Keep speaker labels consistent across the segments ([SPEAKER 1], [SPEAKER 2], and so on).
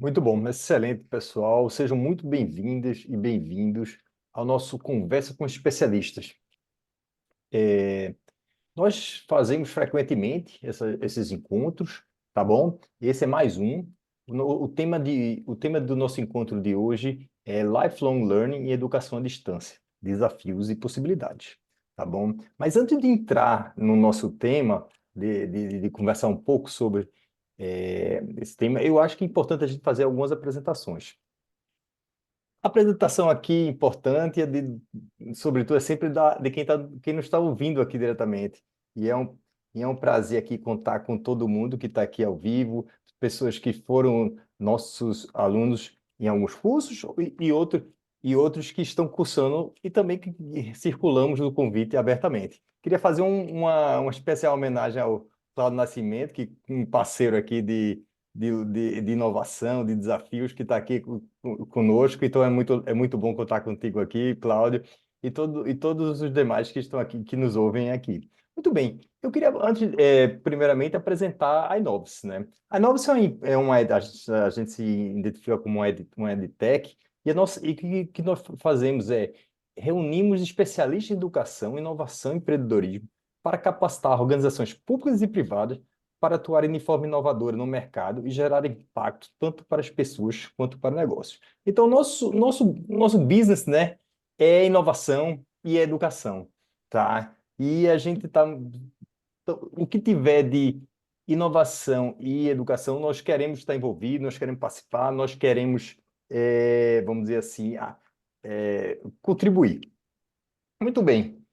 [SPEAKER 1] Muito bom, excelente, pessoal. Sejam muito bem-vindas e bem-vindos ao nosso Conversa com Especialistas. Nós fazemos frequentemente esses encontros, tá bom? Esse é mais um. O tema do nosso encontro de hoje é Lifelong Learning e Educação à Distância, Desafios e Possibilidades, tá bom? Mas antes de entrar no nosso tema, de conversar um pouco sobre esse tema, eu acho que é importante a gente fazer algumas apresentações. A apresentação aqui importante sobretudo, é sempre de quem não está ouvindo aqui diretamente. E é um prazer aqui contar com todo mundo que está aqui ao vivo, pessoas que foram nossos alunos em alguns cursos e outros que estão cursando e também que circulamos no convite abertamente. Queria fazer uma especial homenagem ao Cláudio Nascimento, que é um parceiro aqui de inovação, de desafios, que está aqui conosco. Então é muito bom contar contigo aqui, Cláudio, e todos os demais que estão aqui, que nos ouvem aqui. Muito bem, eu queria, primeiramente, apresentar a Inovis, né? A Inovis a gente se identifica como uma EdTech, e que nós fazemos reunimos especialistas em educação, inovação e empreendedorismo para capacitar organizações públicas e privadas para atuarem de forma inovadora no mercado e gerar impacto tanto para as pessoas quanto para negócios. Então, nosso business, né, é inovação e é educação, tá? E a gente tá, o que tiver de inovação e educação, nós queremos estar envolvidos, nós queremos participar, nós queremos, vamos dizer assim, contribuir. Muito bem.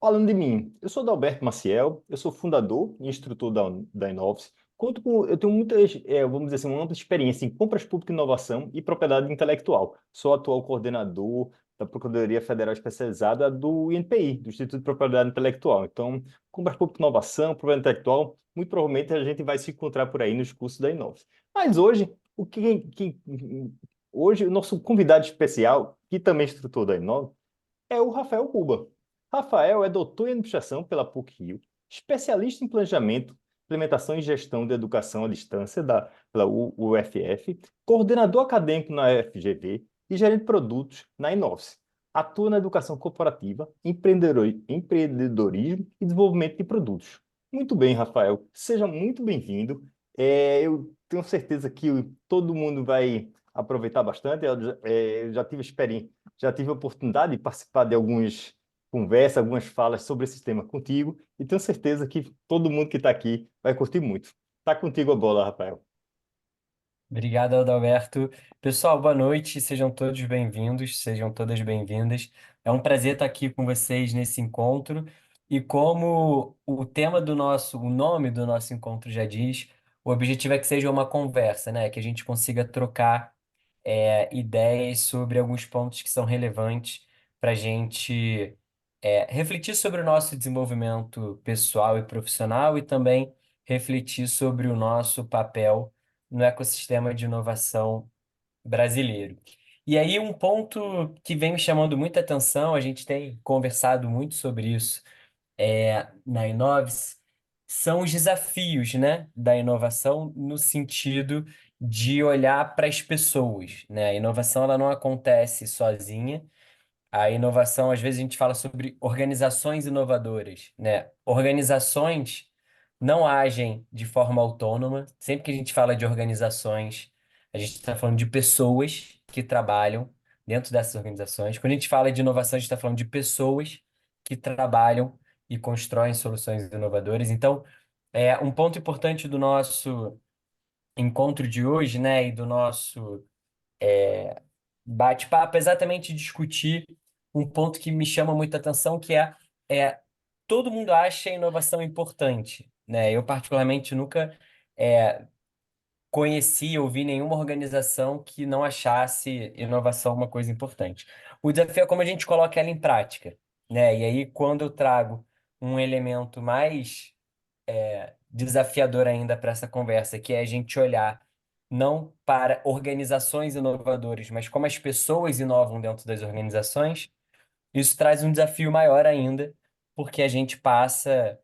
[SPEAKER 1] Falando de mim, eu sou Dalberto Maciel, eu sou fundador e instrutor da Inovis. Eu tenho vamos dizer assim, uma ampla experiência em compras públicas, inovação e propriedade intelectual. Sou atual coordenador da Procuradoria Federal Especializada do INPI, do Instituto de Propriedade Intelectual. Então, compras públicas, inovação, propriedade intelectual, muito provavelmente a gente vai se encontrar por aí nos cursos da Inovis. Mas hoje, hoje o nosso convidado especial, que também é instrutor da Inovis, é o Rafael Cuba. Rafael é doutor em administração pela PUC-Rio, especialista em planejamento, implementação e gestão de educação à distância pela UFF, coordenador acadêmico na UFGV e gerente de produtos na Inovis. Atua na educação corporativa, empreendedorismo e desenvolvimento de produtos. Muito bem, Rafael. Seja muito bem-vindo. Eu tenho certeza que todo mundo vai aproveitar bastante. Eu já tive experiência, já tive a oportunidade de participar de algumas conversas, algumas falas sobre esse tema contigo, e tenho certeza que todo mundo que está aqui vai curtir muito. Tá contigo a bola, Rafael.
[SPEAKER 2] Obrigado, Adalberto. Pessoal, boa noite, sejam todos bem-vindos, sejam todas bem-vindas. É um prazer estar aqui com vocês nesse encontro. E como o nome do nosso encontro já diz, o objetivo é que seja uma conversa, né? Que a gente consiga trocar ideias sobre alguns pontos que são relevantes para a gente refletir sobre o nosso desenvolvimento pessoal e profissional e também refletir sobre o nosso papel no ecossistema de inovação brasileiro. E aí, um ponto que vem me chamando muita atenção, a gente tem conversado muito sobre isso na Inovis, são os desafios, né, da inovação no sentido de olhar para as pessoas, né? A inovação ela não acontece sozinha. A inovação, às vezes a gente fala sobre organizações inovadoras, né? Organizações não agem de forma autônoma. Sempre que a gente fala de organizações, a gente está falando de pessoas que trabalham dentro dessas organizações. Quando a gente fala de inovação, a gente está falando de pessoas que trabalham e constroem soluções inovadoras. Então, um ponto importante do nosso encontro de hoje, né, e do nosso bate-papo é exatamente discutir um ponto que me chama muita atenção, que é todo mundo acha a inovação importante, né? Eu, particularmente, nunca é, conheci, ouvi nenhuma organização que não achasse inovação uma coisa importante. O desafio é como a gente coloca ela em prática, né? E aí, quando eu trago um elemento mais desafiador ainda para essa conversa, que é a gente olhar não para organizações inovadoras, mas como as pessoas inovam dentro das organizações, isso traz um desafio maior ainda, porque a gente passa.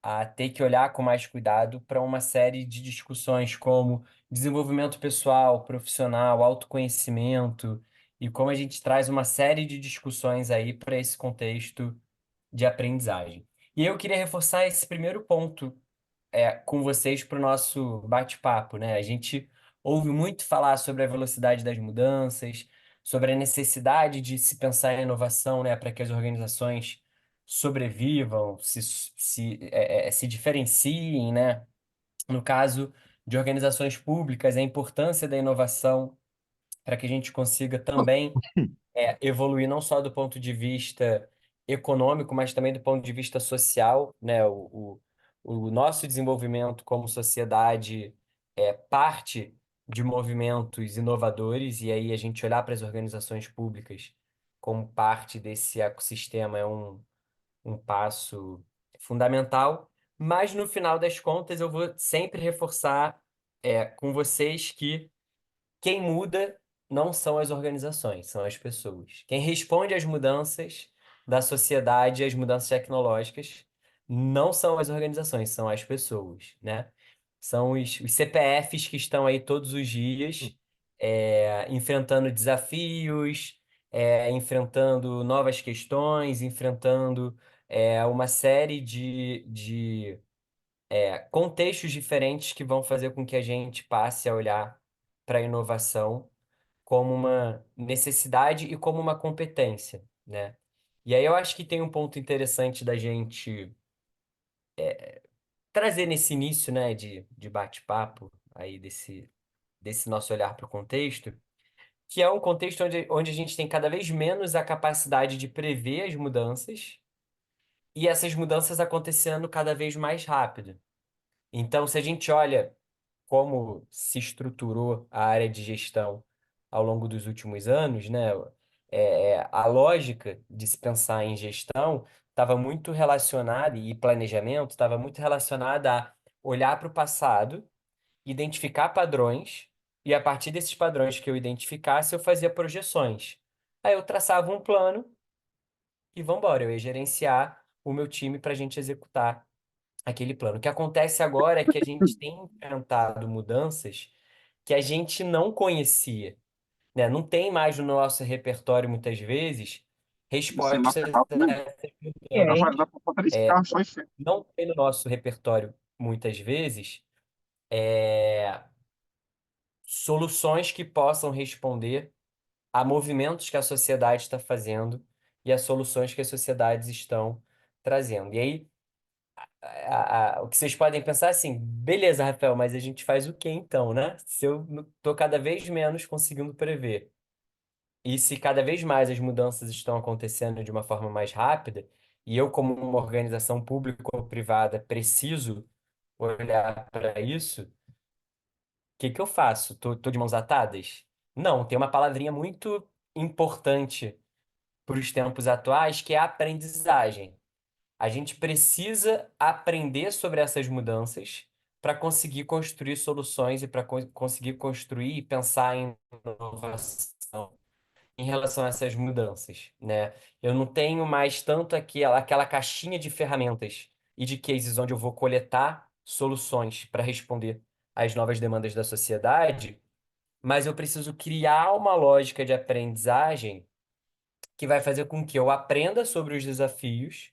[SPEAKER 2] a ter que olhar com mais cuidado para uma série de discussões como desenvolvimento pessoal, profissional, autoconhecimento, e como a gente traz uma série de discussões aí para esse contexto de aprendizagem. E eu queria reforçar esse primeiro ponto com vocês para o nosso bate-papo, né? A gente ouve muito falar sobre a velocidade das mudanças, sobre a necessidade de se pensar em inovação, né, para que as organizações sobrevivam, se diferenciem, né? No caso de organizações públicas, a importância da inovação para que a gente consiga também evoluir não só do ponto de vista econômico, mas também do ponto de vista social, né? O nosso desenvolvimento como sociedade é parte de movimentos inovadores, e aí a gente olhar para as organizações públicas como parte desse ecossistema é um passo fundamental. Mas no final das contas, eu vou sempre reforçar com vocês que quem muda não são as organizações, são as pessoas. Quem responde às mudanças da sociedade, às mudanças tecnológicas, não são as organizações, são as pessoas, né? São os CPFs que estão aí todos os dias, enfrentando desafios, enfrentando novas questões, enfrentando uma série de contextos diferentes que vão fazer com que a gente passe a olhar para a inovação como uma necessidade e como uma competência, né? E aí eu acho que tem um ponto interessante da gente trazer nesse início, né, de bate-papo aí desse nosso olhar para o contexto, que é um contexto onde a gente tem cada vez menos a capacidade de prever as mudanças e essas mudanças acontecendo cada vez mais rápido. Então, se a gente olha como se estruturou a área de gestão ao longo dos últimos anos, né? A lógica de se pensar em gestão estava muito relacionada, e planejamento estava muito relacionada a olhar para o passado, identificar padrões, e a partir desses padrões que eu identificasse, eu fazia projeções. Aí eu traçava um plano e vamos embora, eu ia gerenciar o meu time para a gente executar aquele plano. O que acontece agora é que a gente tem enfrentado mudanças que a gente não conhecia, né? Não tem mais no nosso repertório, muitas vezes,
[SPEAKER 3] Isso é
[SPEAKER 2] respostas
[SPEAKER 3] natural
[SPEAKER 2] a
[SPEAKER 3] também.
[SPEAKER 2] essas
[SPEAKER 3] Dá
[SPEAKER 2] mudanças.
[SPEAKER 3] pra botar esse
[SPEAKER 2] É,
[SPEAKER 3] carro só em frente.
[SPEAKER 2] não tem no nosso repertório, muitas vezes, soluções que possam responder a movimentos que a sociedade está fazendo e as soluções que as sociedades estão trazendo. E aí, o que vocês podem pensar é assim, beleza, Rafael, mas a gente faz o quê então, né? Se eu tô cada vez menos conseguindo prever, e se cada vez mais as mudanças estão acontecendo de uma forma mais rápida, e eu, como uma organização pública ou privada, preciso olhar para isso, o que que eu faço? Tô de mãos atadas? Não, tem uma palavrinha muito importante para os tempos atuais, que é a aprendizagem. A gente precisa aprender sobre essas mudanças para conseguir construir soluções e para conseguir construir e pensar em inovação em relação a essas mudanças, né? Eu não tenho mais tanto aquela caixinha de ferramentas e de cases onde eu vou coletar soluções para responder às novas demandas da sociedade, mas eu preciso criar uma lógica de aprendizagem que vai fazer com que eu aprenda sobre os desafios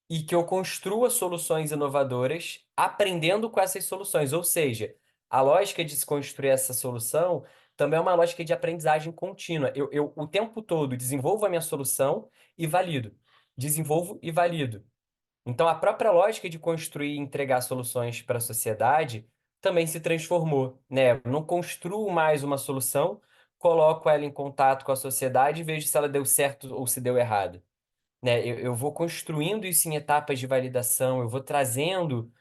[SPEAKER 2] e que eu construa soluções inovadoras aprendendo com essas soluções. Ou seja, a lógica de se construir essa solução também é uma lógica de aprendizagem contínua. Eu o tempo todo desenvolvo a minha solução e valido. Desenvolvo e valido. Então, a própria lógica de construir e entregar soluções para a sociedade também se transformou, né? Eu não construo mais uma solução, coloco ela em contato com a sociedade e vejo se ela deu certo ou se deu errado, né? Eu vou construindo isso em etapas de validação, eu vou trazendo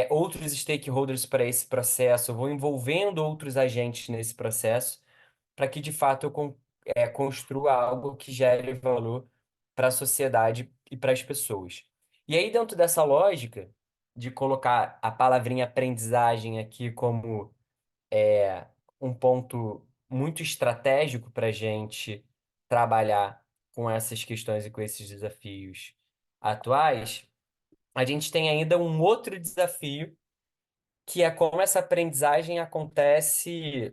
[SPEAKER 2] outros stakeholders para esse processo, eu vou envolvendo outros agentes nesse processo, para que de fato construa algo que gere valor para a sociedade e para as pessoas. E aí, dentro dessa lógica de colocar a palavrinha aprendizagem aqui como um ponto muito estratégico para a gente trabalhar com essas questões e com esses desafios atuais, a gente tem ainda um outro desafio, que é como essa aprendizagem acontece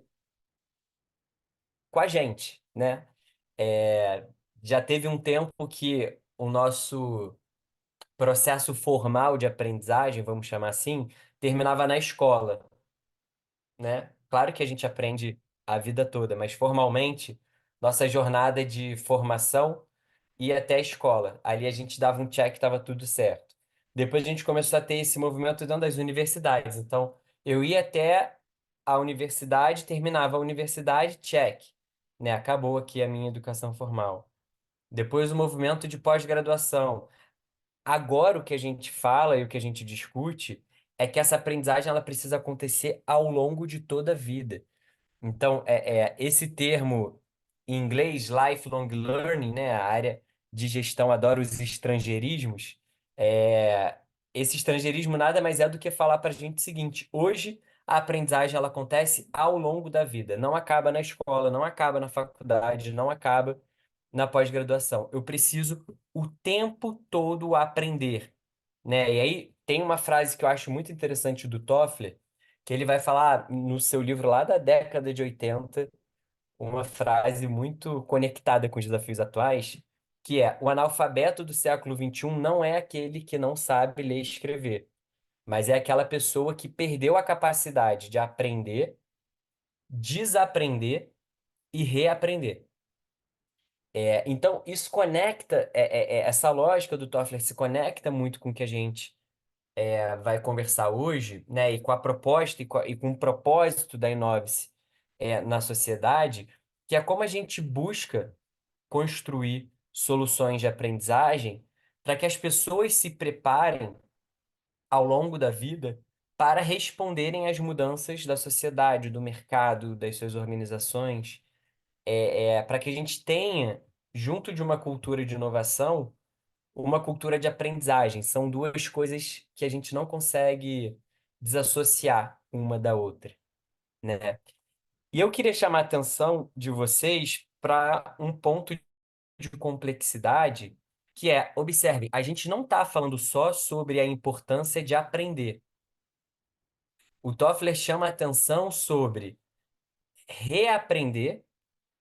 [SPEAKER 2] com a gente, né? É, já teve um tempo que o nosso processo formal de aprendizagem, vamos chamar assim, terminava na escola, né? Claro que a gente aprende a vida toda, mas formalmente, nossa jornada de formação ia até a escola. Ali a gente dava um check, estava tudo certo. Depois a gente começou a ter esse movimento dentro das universidades. Então, eu ia até a universidade, terminava a universidade, check, né? Acabou aqui a minha educação formal. Depois o movimento de pós-graduação. Agora o que a gente fala e o que a gente discute é que essa aprendizagem ela precisa acontecer ao longo de toda a vida. Então, esse termo em inglês, lifelong learning, né, a área de gestão adora os estrangeirismos. É, esse estrangeirismo nada mais é do que falar para a gente o seguinte: hoje a aprendizagem ela acontece ao longo da vida, não acaba na escola, não acaba na faculdade, não acaba na pós-graduação. Eu preciso o tempo todo aprender, né? E aí tem uma frase que eu acho muito interessante do Toffler, que ele vai falar no seu livro lá da década de 80, uma frase muito conectada com os desafios atuais, que é: o analfabeto do século XXI não é aquele que não sabe ler e escrever, mas é aquela pessoa que perdeu a capacidade de aprender, desaprender e reaprender. Então, isso conecta, essa lógica do Toffler se conecta muito com o que a gente vai conversar hoje, né, e com a proposta e com o propósito da Inovice na sociedade, que é como a gente busca construir soluções de aprendizagem para que as pessoas se preparem ao longo da vida para responderem às mudanças da sociedade, do mercado, das suas organizações, para que a gente tenha, junto de uma cultura de inovação, uma cultura de aprendizagem. São duas coisas que a gente não consegue desassociar uma da outra, né? E eu queria chamar a atenção de vocês para um ponto de complexidade que é, observe, a gente não está falando só sobre a importância de aprender. O Toffler chama a atenção sobre reaprender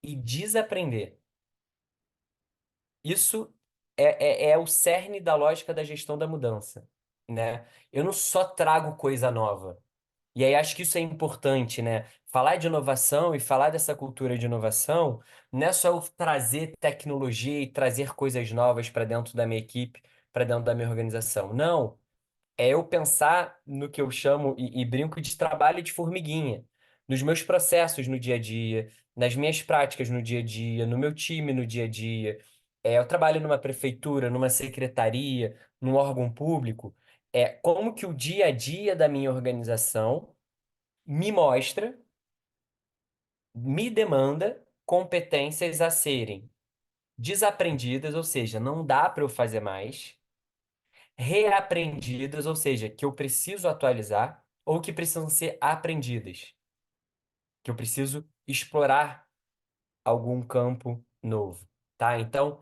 [SPEAKER 2] e desaprender. Isso é o cerne da lógica da gestão da mudança, né? Eu não só trago coisa nova. E aí acho que isso é importante, né? Falar de inovação e falar dessa cultura de inovação não é só eu trazer tecnologia e trazer coisas novas para dentro da minha equipe, para dentro da minha organização. Não. É eu pensar no que eu chamo e brinco de trabalho de formiguinha, nos meus processos no dia a dia, nas minhas práticas no dia a dia, no meu time no dia a dia. Eu trabalho numa prefeitura, numa secretaria, num órgão público. Como que o dia a dia da minha organização me mostra, me demanda competências a serem desaprendidas, ou seja, não dá para eu fazer mais, reaprendidas, ou seja, que eu preciso atualizar, ou que precisam ser aprendidas, que eu preciso explorar algum campo novo, tá? Então,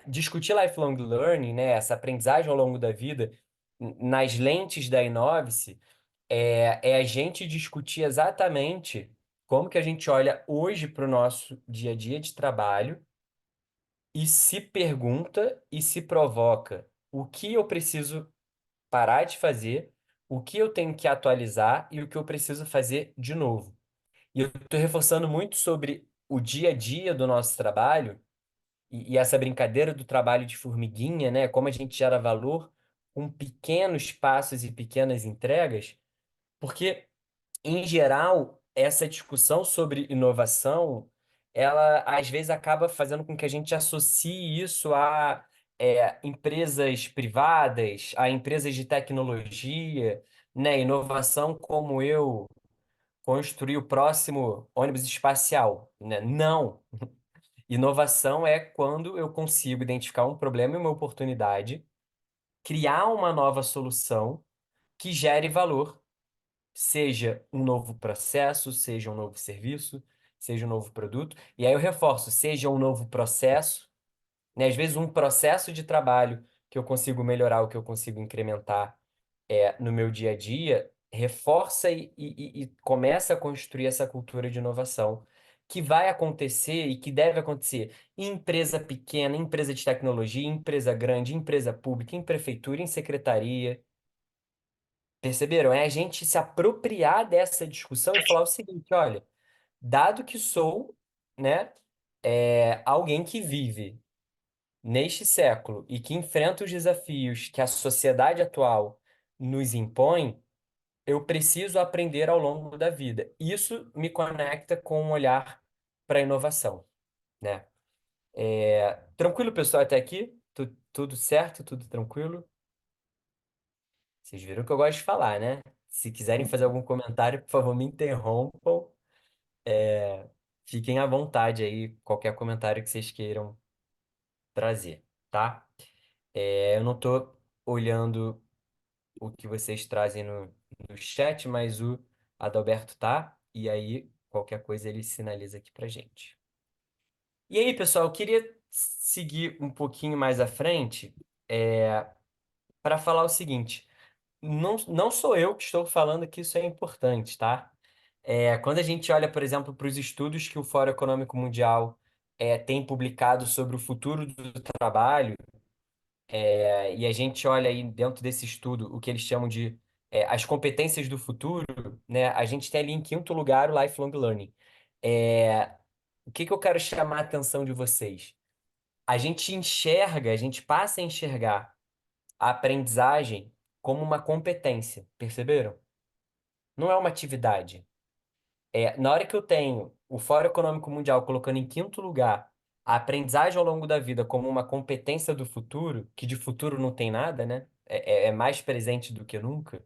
[SPEAKER 2] discutir lifelong learning, né, essa aprendizagem ao longo da vida, nas lentes da Inovice, é a gente discutir exatamente como que a gente olha hoje para o nosso dia a dia de trabalho e se pergunta e se provoca o que eu preciso parar de fazer, o que eu tenho que atualizar e o que eu preciso fazer de novo. E eu estou reforçando muito sobre o dia a dia do nosso trabalho e essa brincadeira do trabalho de formiguinha, né? Como a gente gera valor com pequenos passos e pequenas entregas, porque, em geral, essa discussão sobre inovação, ela às vezes acaba fazendo com que a gente associe isso a empresas privadas, a empresas de tecnologia, né? Inovação como eu construir o próximo ônibus espacial, né? Não. Inovação é quando eu consigo identificar um problema e uma oportunidade, criar uma nova solução que gere valor, seja um novo processo, seja um novo serviço, seja um novo produto. E aí eu reforço, seja um novo processo, né? Às vezes um processo de trabalho que eu consigo melhorar, o que eu consigo incrementar no meu dia a dia, reforça e começa a construir essa cultura de inovação que vai acontecer e que deve acontecer em empresa pequena, em empresa de tecnologia, em empresa grande, em empresa pública, em prefeitura, em secretaria. Perceberam? É a gente se apropriar dessa discussão e falar o seguinte, olha, dado que sou, né, alguém que vive neste século e que enfrenta os desafios que a sociedade atual nos impõe, eu preciso aprender ao longo da vida. Isso me conecta com um olhar para a inovação, né? Tranquilo, pessoal, até aqui? Tudo certo? Tudo tranquilo? Vocês viram que eu gosto de falar, né? Se quiserem fazer algum comentário, por favor, me interrompam. Fiquem à vontade aí, qualquer comentário que vocês queiram trazer, tá? Eu não estou olhando o que vocês trazem no chat, mas o Adalberto tá, e aí qualquer coisa ele sinaliza aqui pra gente. E aí, pessoal, eu queria seguir um pouquinho mais à frente, para falar o seguinte: não sou eu que estou falando que isso é importante, tá? Quando a gente olha, por exemplo, para os estudos que o Fórum Econômico Mundial tem publicado sobre o futuro do trabalho, e a gente olha aí dentro desse estudo o que eles chamam de as competências do futuro, né? A gente tem ali em quinto lugar o lifelong learning. É, o que que eu quero chamar a atenção de vocês? A gente passa a enxergar a aprendizagem como uma competência, perceberam? Não é uma atividade. Na hora que eu tenho o Fórum Econômico Mundial colocando em quinto lugar a aprendizagem ao longo da vida como uma competência do futuro, que de futuro não tem nada, né? É mais presente do que nunca.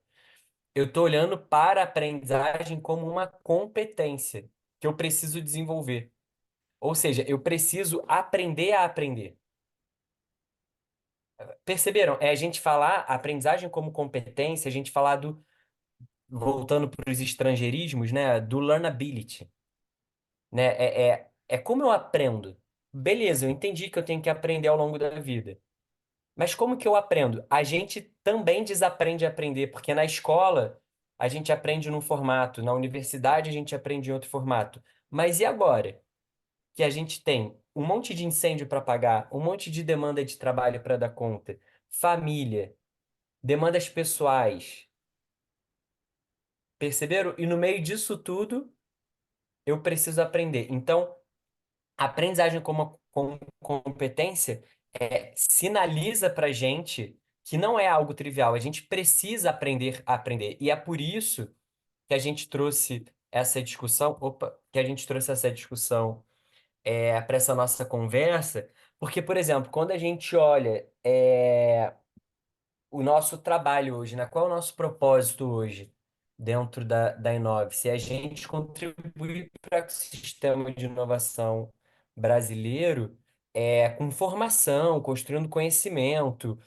[SPEAKER 2] Eu estou olhando para a aprendizagem como uma competência que eu preciso desenvolver. Ou seja, eu preciso aprender a aprender. Perceberam? É a gente falar a aprendizagem como competência, a gente falar voltando para os estrangeirismos, né? Do learnability. Né? É como eu aprendo. Beleza, eu entendi que eu tenho que aprender ao longo da vida. Mas como que eu aprendo? A gente também desaprende a aprender, porque na escola a gente aprende num formato, na universidade a gente aprende em outro formato. Mas e agora? Que a gente tem um monte de incêndio para pagar, um monte de demanda de trabalho para dar conta, família, demandas pessoais. Perceberam? E no meio disso tudo, eu preciso aprender. Então, a aprendizagem como competência sinaliza para gente que não é algo trivial. A gente precisa aprender a aprender. E é por isso que a gente trouxe essa discussão, que a gente trouxe essa discussão para essa nossa conversa, porque, por exemplo, quando a gente olha o nosso trabalho hoje, né? Qual é o nosso propósito hoje dentro da Inove? Se a gente contribuir para o ecossistema de inovação brasileiro, com formação, construindo conhecimento,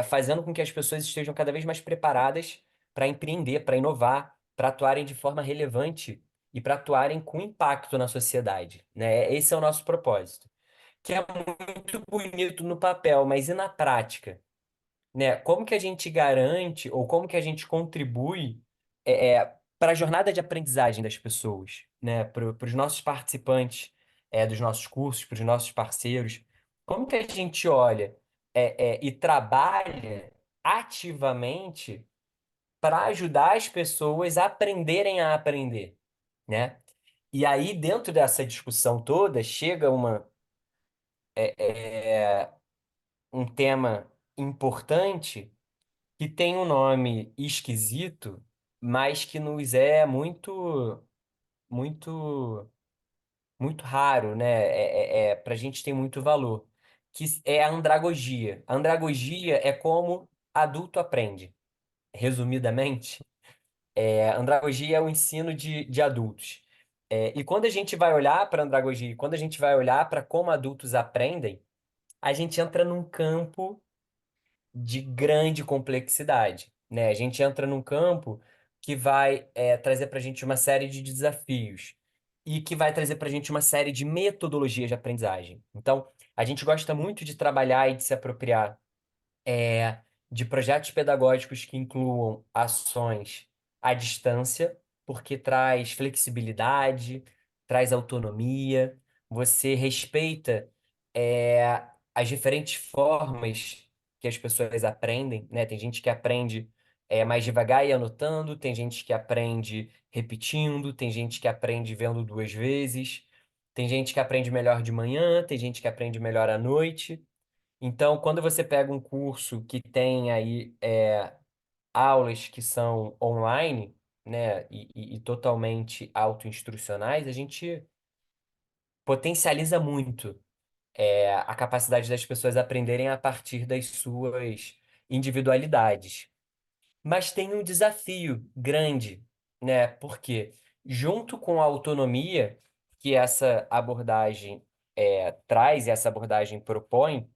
[SPEAKER 2] fazendo com que as pessoas estejam cada vez mais preparadas para empreender, para inovar, para atuarem de forma relevante e para atuarem com impacto na sociedade, né? Esse é o nosso propósito, que é muito bonito no papel, mas e na prática? Né? Como que a gente garante ou como que a gente contribui para a jornada de aprendizagem das pessoas, né? Para os nossos participantes dos nossos cursos, para os nossos parceiros, como que a gente olha e trabalha ativamente para ajudar as pessoas a aprenderem a aprender, né? E aí, dentro dessa discussão toda, chega um tema importante que tem um nome esquisito, mas que nos é muito, muito raro, né? Para a gente tem muito valor, que é a andragogia. A andragogia é como adulto aprende. Resumidamente, a andragogia é o ensino de adultos. E quando a gente vai olhar para a andragogia, quando a gente vai olhar para como adultos aprendem, a gente entra num campo de grande complexidade, né? A gente entra num campo que vai trazer para a gente uma série de desafios e que vai trazer para a gente uma série de metodologias de aprendizagem. Então, a gente gosta muito de trabalhar e de se apropriar é, de projetos pedagógicos que incluam ações à distância, porque traz flexibilidade, traz autonomia, você respeita, as diferentes formas que as pessoas aprendem, né? Tem gente que aprende, mais devagar e anotando, tem gente que aprende repetindo, tem gente que aprende vendo duas vezes, tem gente que aprende melhor de manhã, tem gente que aprende melhor à noite. Então, quando você pega um curso que tem aí aulas que são online, né, e totalmente autoinstrucionais, a gente potencializa muito a capacidade das pessoas aprenderem a partir das suas individualidades. Mas tem um desafio grande, né? Porque junto com a autonomia que essa abordagem traz, e essa abordagem propõe,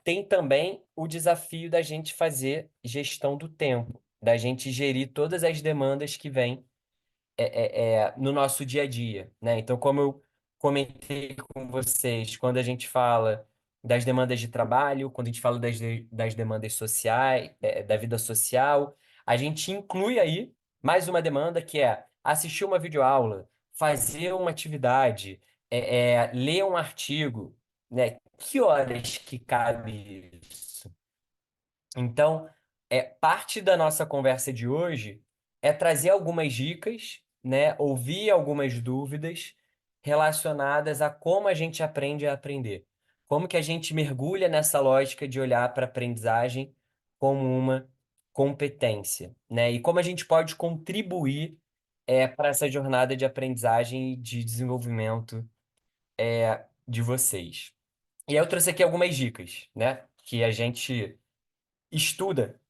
[SPEAKER 2] tem também o desafio da gente fazer gestão do tempo, da gente gerir todas as demandas que vêm no nosso dia a dia, né? Então, como eu comentei com vocês, quando a gente fala das demandas de trabalho, quando a gente fala das demandas sociais, da vida social, a gente inclui aí mais uma demanda que é assistir uma videoaula, fazer uma atividade, ler um artigo, né? Que horas que cabe isso? Então, parte da nossa conversa de hoje é trazer algumas dicas, né, ouvir algumas dúvidas relacionadas a como a gente aprende a aprender. Como que a gente mergulha nessa lógica de olhar para a aprendizagem como uma competência, né? E como a gente pode contribuir para essa jornada de aprendizagem e de desenvolvimento de vocês. E aí eu trouxe aqui algumas dicas, né, que a gente estuda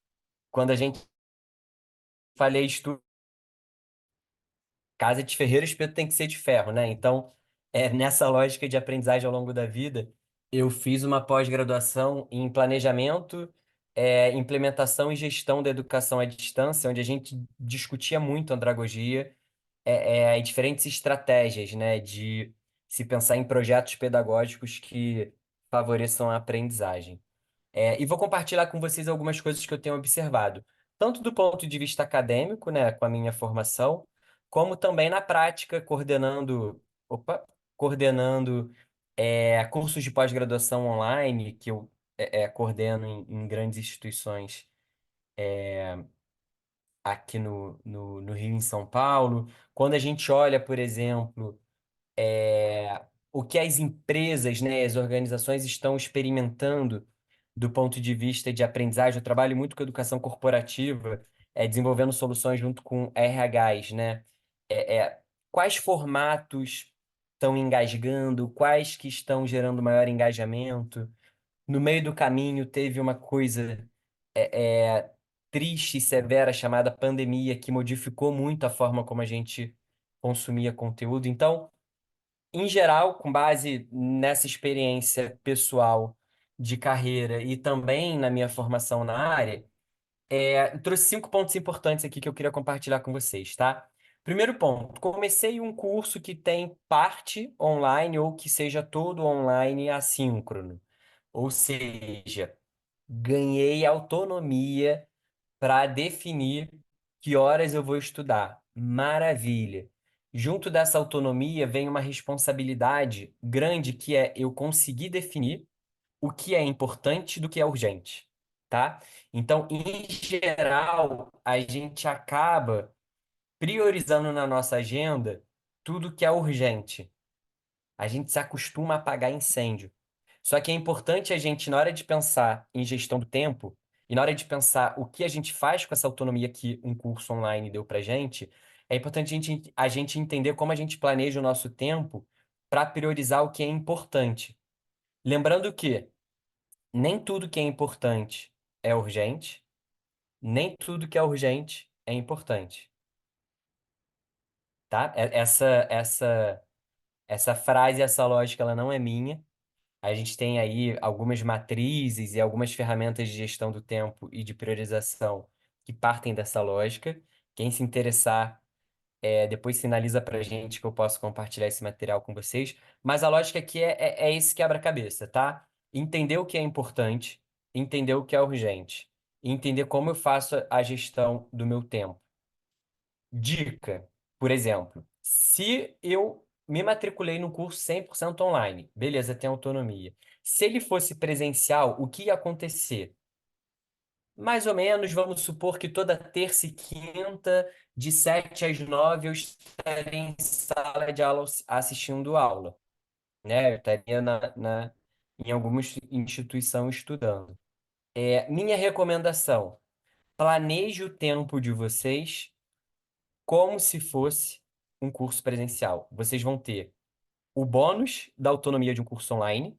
[SPEAKER 2] quando a gente falei estudo, casa de ferreiro, espeto tem que ser de ferro, né? Então, nessa lógica de aprendizagem ao longo da vida, eu fiz uma pós-graduação em planejamento, implementação e gestão da educação à distância, onde a gente discutia muito andragogia, e diferentes estratégias, né, de se pensar em projetos pedagógicos que favoreçam a aprendizagem. E vou compartilhar com vocês algumas coisas que eu tenho observado, tanto do ponto de vista acadêmico, né, com a minha formação, como também na prática, coordenando cursos de pós-graduação online, que eu coordeno em grandes instituições aqui no Rio e em São Paulo. Quando a gente olha, por exemplo, o que as empresas, né, as organizações estão experimentando do ponto de vista de aprendizagem. Eu trabalho muito com educação corporativa, desenvolvendo soluções junto com RHs, né? É, é, quais formatos estão engasgando, quais que estão gerando maior engajamento. No meio do caminho teve uma coisa triste e severa chamada pandemia, que modificou muito a forma como a gente consumia conteúdo. Então, em geral, com base nessa experiência pessoal de carreira e também na minha formação na área, eu trouxe 5 pontos importantes aqui que eu queria compartilhar com vocês, tá? Primeiro ponto, comecei um curso que tem parte online ou que seja todo online assíncrono. Ou seja, ganhei autonomia para definir que horas eu vou estudar. Maravilha. Junto dessa autonomia vem uma responsabilidade grande que é eu conseguir definir o que é importante do que é urgente, tá? Então, em geral, a gente acaba priorizando na nossa agenda tudo que é urgente. A gente se acostuma a apagar incêndio. Só que é importante a gente, na hora de pensar em gestão do tempo, e na hora de pensar o que a gente faz com essa autonomia que um curso online deu pra gente, é importante a gente entender como a gente planeja o nosso tempo para priorizar o que é importante. Lembrando que nem tudo que é importante é urgente, nem tudo que é urgente é importante, tá? Essa frase, essa lógica, ela não é minha. A gente tem aí algumas matrizes e algumas ferramentas de gestão do tempo e de priorização que partem dessa lógica. Quem se interessar, depois sinaliza para a gente que eu posso compartilhar esse material com vocês. Mas a lógica aqui é esse quebra-cabeça, tá? Entender o que é importante, entender o que é urgente, e entender como eu faço a gestão do meu tempo. Dica, por exemplo, se eu me matriculei no curso 100% online, beleza, tem autonomia. Se ele fosse presencial, o que ia acontecer? Mais ou menos, vamos supor que toda terça e quinta, de 7 às 9, eu estaria em sala de aula assistindo aula, né? Eu estaria em alguma instituição estudando. Minha recomendação: planeje o tempo de vocês como se fosse um curso presencial. Vocês vão ter o bônus da autonomia de um curso online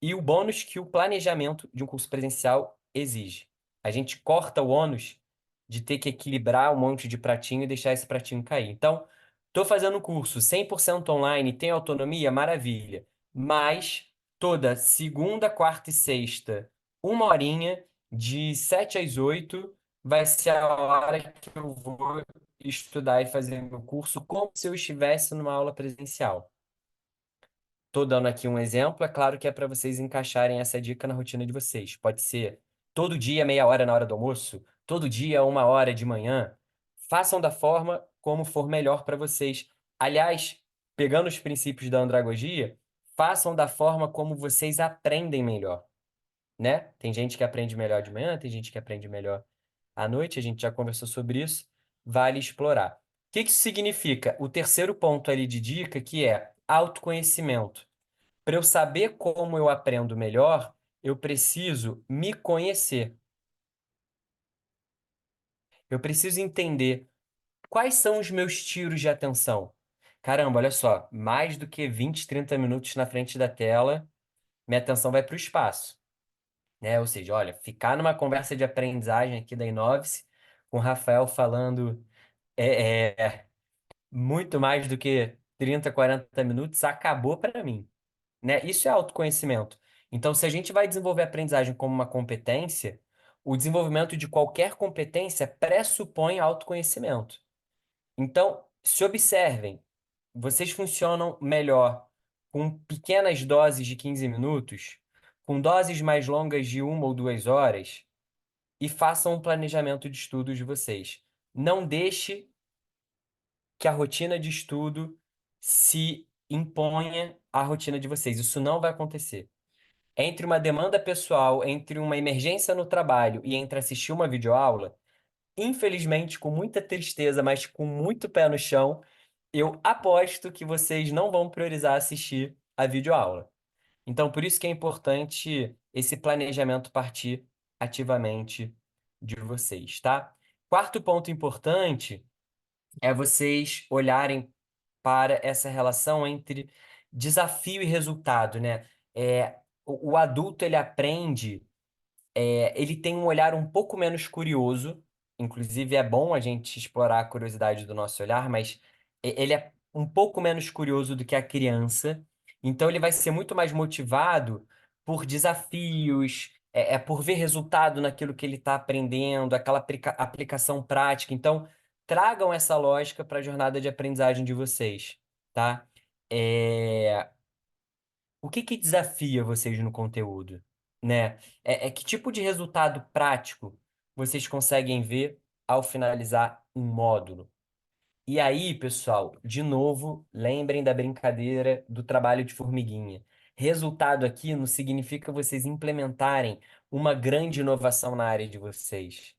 [SPEAKER 2] e o bônus que o planejamento de um curso presencial exige. A gente corta o ônus de ter que equilibrar um monte de pratinho e deixar esse pratinho cair. Então, estou fazendo um curso 100% online, tem autonomia, maravilha. Mas toda segunda, quarta e sexta, uma horinha, de 7 às 8, vai ser a hora que eu vou estudar e fazer meu curso como se eu estivesse numa aula presencial. Tô dando aqui um exemplo, é claro que é para vocês encaixarem essa dica na rotina de vocês. Pode ser todo dia, meia hora na hora do almoço, todo dia, uma hora de manhã. Façam da forma como for melhor para vocês. Aliás, pegando os princípios da andragogia, façam da forma como vocês aprendem melhor, né? Tem gente que aprende melhor de manhã, tem gente que aprende melhor à noite, a gente já conversou sobre isso, vale explorar. O que que isso significa? O terceiro ponto ali de dica, que é autoconhecimento. Para eu saber como eu aprendo melhor, eu preciso me conhecer. Eu preciso entender quais são os meus tiros de atenção. Caramba, olha só, mais do que 20, 30 minutos na frente da tela, minha atenção vai para o espaço, né? Ou seja, olha, ficar numa conversa de aprendizagem aqui da Inovice, com o Rafael falando muito mais do que 30, 40 minutos, acabou para mim, né? Isso é autoconhecimento. Então, se a gente vai desenvolver a aprendizagem como uma competência, o desenvolvimento de qualquer competência pressupõe autoconhecimento. Então, se observem, vocês funcionam melhor com pequenas doses de 15 minutos, com doses mais longas de 1 ou 2 horas, e façam um planejamento de estudos de vocês. Não deixe que a rotina de estudo se imponha à rotina de vocês. Isso não vai acontecer. Entre uma demanda pessoal, entre uma emergência no trabalho e entre assistir uma videoaula, infelizmente, com muita tristeza, mas com muito pé no chão, eu aposto que vocês não vão priorizar assistir a videoaula. Então, por isso que é importante esse planejamento partir ativamente de vocês, tá? Quarto ponto importante é vocês olharem para essa relação entre desafio e resultado, né? O adulto ele aprende, ele tem um olhar um pouco menos curioso, inclusive é bom a gente explorar a curiosidade do nosso olhar, mas ele é um pouco menos curioso do que a criança, então ele vai ser muito mais motivado por desafios, por ver resultado naquilo que ele está aprendendo, aquela aplicação prática. Então, tragam essa lógica para a jornada de aprendizagem de vocês, tá? É, o que que desafia vocês no conteúdo, né? Que tipo de resultado prático vocês conseguem ver ao finalizar um módulo? E aí, pessoal, de novo, lembrem da brincadeira do trabalho de formiguinha. Resultado aqui não significa vocês implementarem uma grande inovação na área de vocês,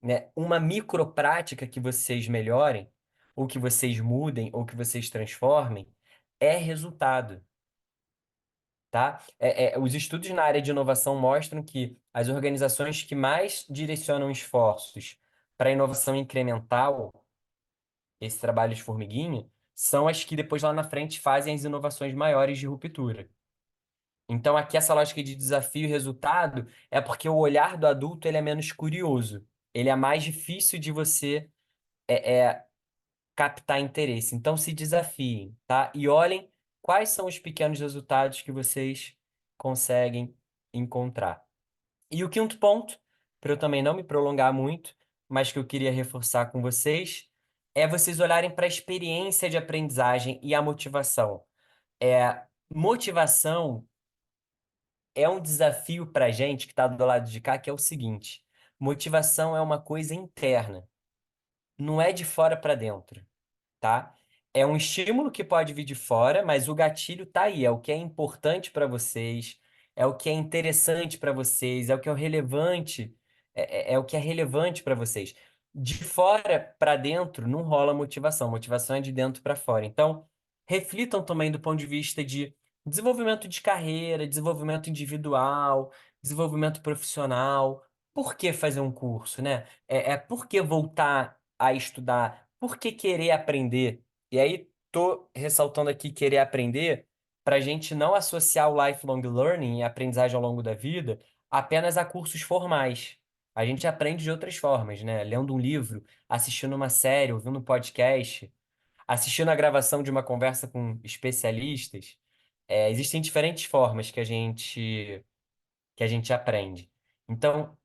[SPEAKER 2] né? Uma microprática que vocês melhorem, ou que vocês mudem, ou que vocês transformem, é resultado, tá? Os estudos na área de inovação mostram que as organizações que mais direcionam esforços para inovação incremental, esse trabalho de formiguinha, são as que depois lá na frente fazem as inovações maiores de ruptura. Então, aqui essa lógica de desafio e resultado é porque o olhar do adulto ele é menos curioso. Ele é mais difícil de você é, é, captar interesse. Então, se desafiem, tá? E olhem quais são os pequenos resultados que vocês conseguem encontrar. E o quinto ponto, para eu também não me prolongar muito, mas que eu queria reforçar com vocês, é vocês olharem para a experiência de aprendizagem e a motivação. Motivação é um desafio para a gente que está do lado de cá, que é o seguinte: motivação é uma coisa interna, não é de fora para dentro, tá? É um estímulo que pode vir de fora, mas o gatilho tá aí, é o que é importante para vocês, é o que é interessante para vocês, é o que é o relevante, é o que é relevante para vocês. De fora para dentro não rola motivação, motivação é de dentro para fora. Então, reflitam também do ponto de vista de desenvolvimento de carreira, desenvolvimento individual, desenvolvimento profissional. Por que fazer um curso, né? Por que voltar a estudar? Por que querer aprender? E aí, tô ressaltando aqui querer aprender para a gente não associar o lifelong learning, a aprendizagem ao longo da vida, apenas a cursos formais. A gente aprende de outras formas, né? Lendo um livro, assistindo uma série, ouvindo um podcast, assistindo a gravação de uma conversa com especialistas. Existem diferentes formas que a gente aprende. Então,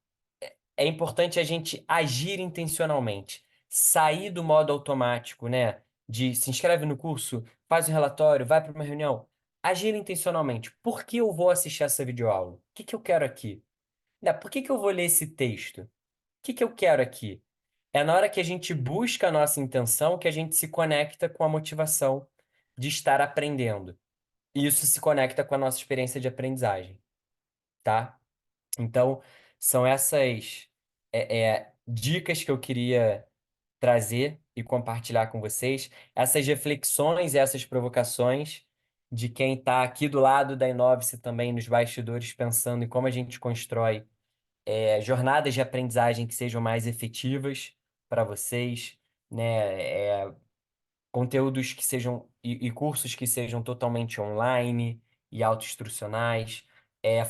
[SPEAKER 2] é importante a gente agir intencionalmente, sair do modo automático, né? De se inscreve no curso, faz um relatório, vai para uma reunião. Agir intencionalmente. Por que eu vou assistir essa videoaula? O que que eu quero aqui? Né? Por que que eu vou ler esse texto? O que que eu quero aqui? É na hora que a gente busca a nossa intenção que a gente se conecta com a motivação de estar aprendendo. E isso se conecta com a nossa experiência de aprendizagem, tá? Então, são essas dicas que eu queria trazer e compartilhar com vocês, essas reflexões e essas provocações de quem está aqui do lado da Inovice também nos bastidores, pensando em como a gente constrói jornadas de aprendizagem que sejam mais efetivas para vocês, né? Conteúdos que sejam e cursos que sejam totalmente online e autoinstrucionais,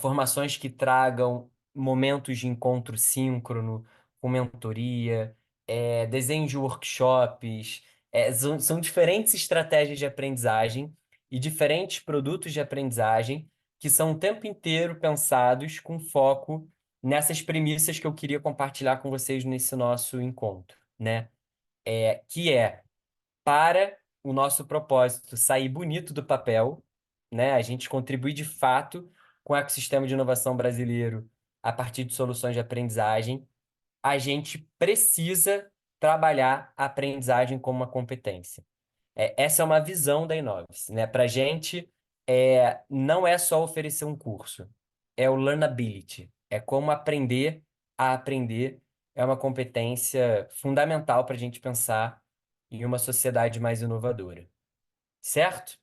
[SPEAKER 2] formações que tragam momentos de encontro síncrono, com mentoria, desenho de workshops, são diferentes estratégias de aprendizagem e diferentes produtos de aprendizagem que são o tempo inteiro pensados com foco nessas premissas que eu queria compartilhar com vocês nesse nosso encontro, né? Que é para o nosso propósito sair bonito do papel, né? A gente contribui de fato com o ecossistema de inovação brasileiro a partir de soluções de aprendizagem. A gente precisa trabalhar a aprendizagem como uma competência. Essa é uma visão da Inovis, né? Para a gente, não é só oferecer um curso, é o learnability, é como aprender a aprender, é uma competência fundamental para a gente pensar em uma sociedade mais inovadora. Certo?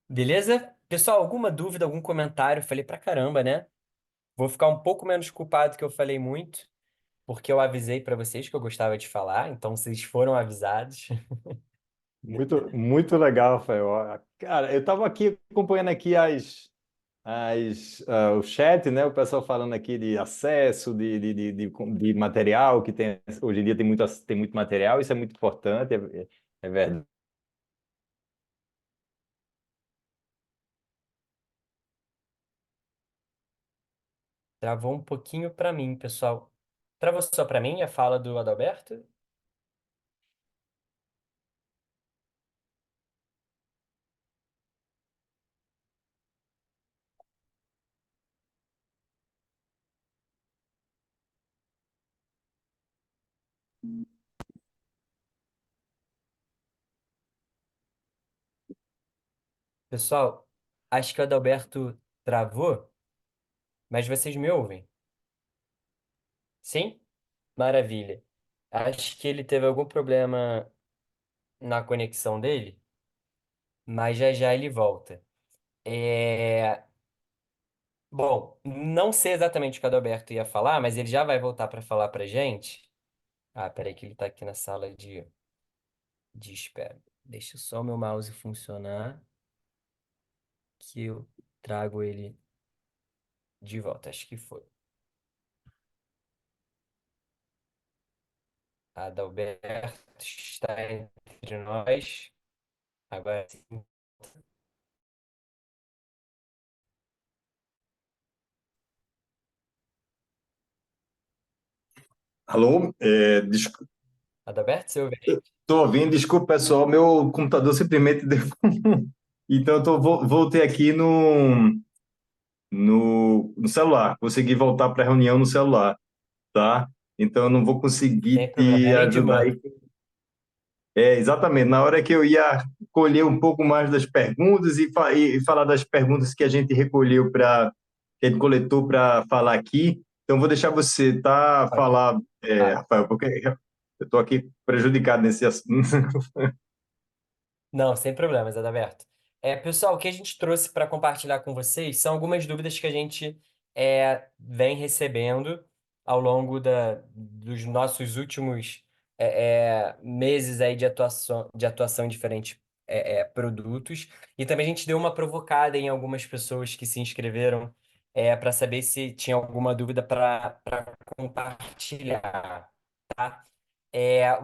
[SPEAKER 2] Beleza? Pessoal, alguma dúvida, algum comentário? Falei pra caramba, né? Vou ficar um pouco menos culpado que eu falei muito, porque eu avisei para vocês que eu gostava de falar, então vocês foram avisados.
[SPEAKER 1] Muito, muito legal, Rafael. Cara, eu estava aqui acompanhando aqui o chat, né? O pessoal falando aqui de acesso, de material, que tem, hoje em dia tem muito material, isso é muito importante, é verdade.
[SPEAKER 2] Travou um pouquinho para mim, pessoal. Travou só para mim a fala do Adalberto? Pessoal, acho que o Adalberto travou, mas vocês me ouvem? Sim? Maravilha. Acho que ele teve algum problema na conexão dele, mas já já ele volta. É... Bom, não sei exatamente o que o Adalberto ia falar, mas ele já vai voltar para falar para gente. Ah, peraí que ele está aqui na sala de espera. Deixa só o meu mouse funcionar, que eu trago ele de volta. Acho que foi. Adalberto está entre nós. Agora sim.
[SPEAKER 1] Alô?
[SPEAKER 2] Adalberto, você ouve a gente?
[SPEAKER 1] Estou ouvindo, desculpa, pessoal, meu computador simplesmente deu. Então, voltei aqui no. no celular. Consegui voltar para a reunião no celular, tá? Então eu não vou conseguir
[SPEAKER 2] Sem problema.
[SPEAKER 1] te
[SPEAKER 2] Além de
[SPEAKER 1] ajudar
[SPEAKER 2] man.
[SPEAKER 1] aí. É, exatamente. Na hora que eu ia colher um pouco mais das perguntas e falar das perguntas que a gente recolheu para, que a gente coletou para falar aqui, então vou deixar você, tá,
[SPEAKER 2] Ok.
[SPEAKER 1] falar,
[SPEAKER 2] Tá.
[SPEAKER 1] Rafael, porque eu estou aqui prejudicado nesse assunto.
[SPEAKER 2] Não, sem problemas, Adalberto. Pessoal, o que a gente trouxe para compartilhar com vocês são algumas dúvidas que a gente vem recebendo ao longo dos nossos últimos meses aí de atuação em diferentes produtos. E também a gente deu uma provocada em algumas pessoas que se inscreveram para saber se tinha alguma dúvida para compartilhar. Tá?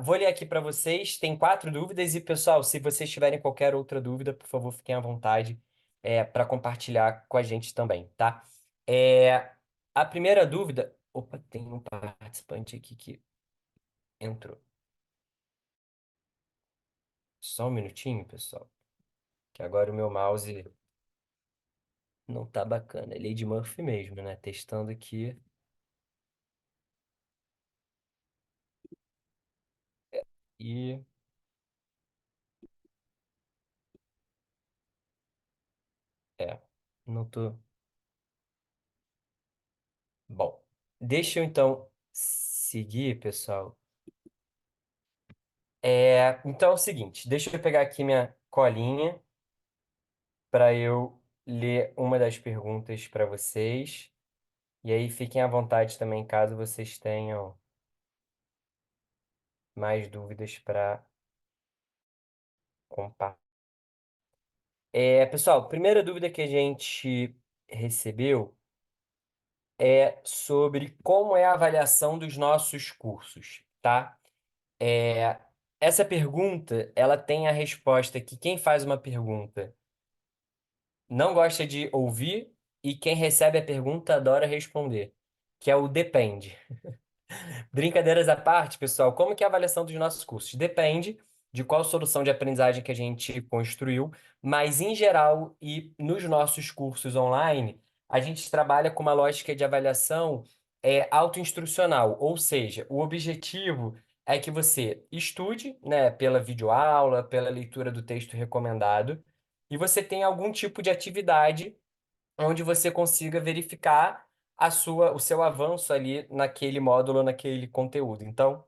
[SPEAKER 2] Vou ler aqui para vocês. Tem quatro dúvidas e, pessoal, se vocês tiverem qualquer outra dúvida, por favor, fiquem à vontade para compartilhar com a gente também, tá? É, a primeira dúvida. Opa, tem um participante aqui que entrou. Só um minutinho, pessoal, que agora o meu mouse não tá bacana. É Lady Murphy mesmo, né? Testando aqui. E é, não tô. Bom, deixa eu então seguir, pessoal. Então é o seguinte, deixa eu pegar aqui minha colinha para eu ler uma das perguntas para vocês. E aí fiquem à vontade também, caso vocês tenham mais dúvidas para compartilhar. Pessoal, primeira dúvida que a gente recebeu é sobre como é a avaliação dos nossos cursos, tá? É, essa pergunta, ela tem a resposta que quem faz uma pergunta não gosta de ouvir e quem recebe a pergunta adora responder, que é o depende. Brincadeiras à parte, pessoal, como que é a avaliação dos nossos cursos? Depende de qual solução de aprendizagem que a gente construiu, mas em geral e nos nossos cursos online, a gente trabalha com uma lógica de avaliação autoinstrucional, ou seja, o objetivo é que você estude, né, pela videoaula, pela leitura do texto recomendado, e você tenha algum tipo de atividade onde você consiga verificar o seu avanço ali naquele módulo, naquele conteúdo. Então,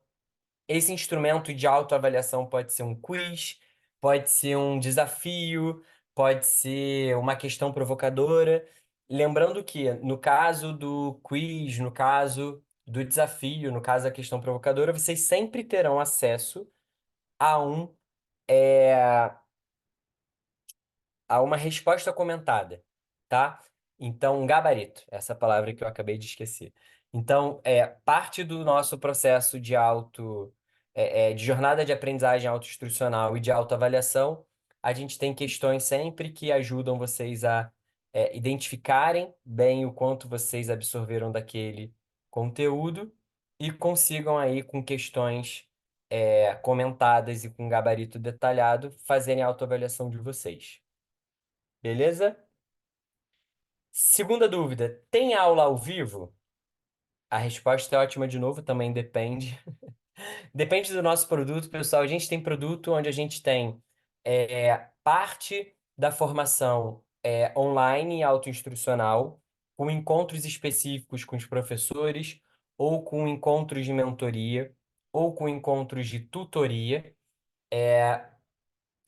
[SPEAKER 2] esse instrumento de autoavaliação pode ser um quiz, pode ser um desafio, pode ser uma questão provocadora. Lembrando que, no caso do quiz, no caso do desafio, no caso da questão provocadora, vocês sempre terão acesso a é, a uma resposta comentada, tá? Então, um gabarito, essa palavra que eu acabei de esquecer. Então, parte do nosso processo de jornada de aprendizagem autoinstrucional e de autoavaliação, a gente tem questões sempre que ajudam vocês a identificarem bem o quanto vocês absorveram daquele conteúdo e consigam aí com questões comentadas e com gabarito detalhado fazerem a autoavaliação de vocês. Beleza? Segunda dúvida: tem aula ao vivo? A resposta é ótima de novo, também depende. Depende do nosso produto, pessoal. A gente tem produto onde a gente tem parte da formação online e autoinstrucional, com encontros específicos com os professores, ou com encontros de mentoria, ou com encontros de tutoria.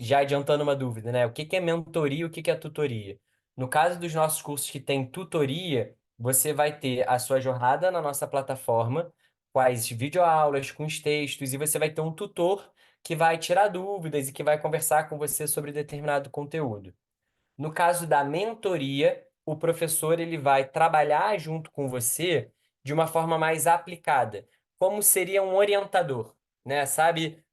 [SPEAKER 2] Já adiantando uma dúvida, né? O que que é mentoria e o que que é tutoria? No caso dos nossos cursos que tem tutoria, você vai ter a sua jornada na nossa plataforma, com as videoaulas, com os textos, e você vai ter um tutor que vai tirar dúvidas e que vai conversar com você sobre determinado conteúdo. No caso da mentoria, o professor ele vai trabalhar junto com você de uma forma mais aplicada, como seria um orientador, né? Sabe,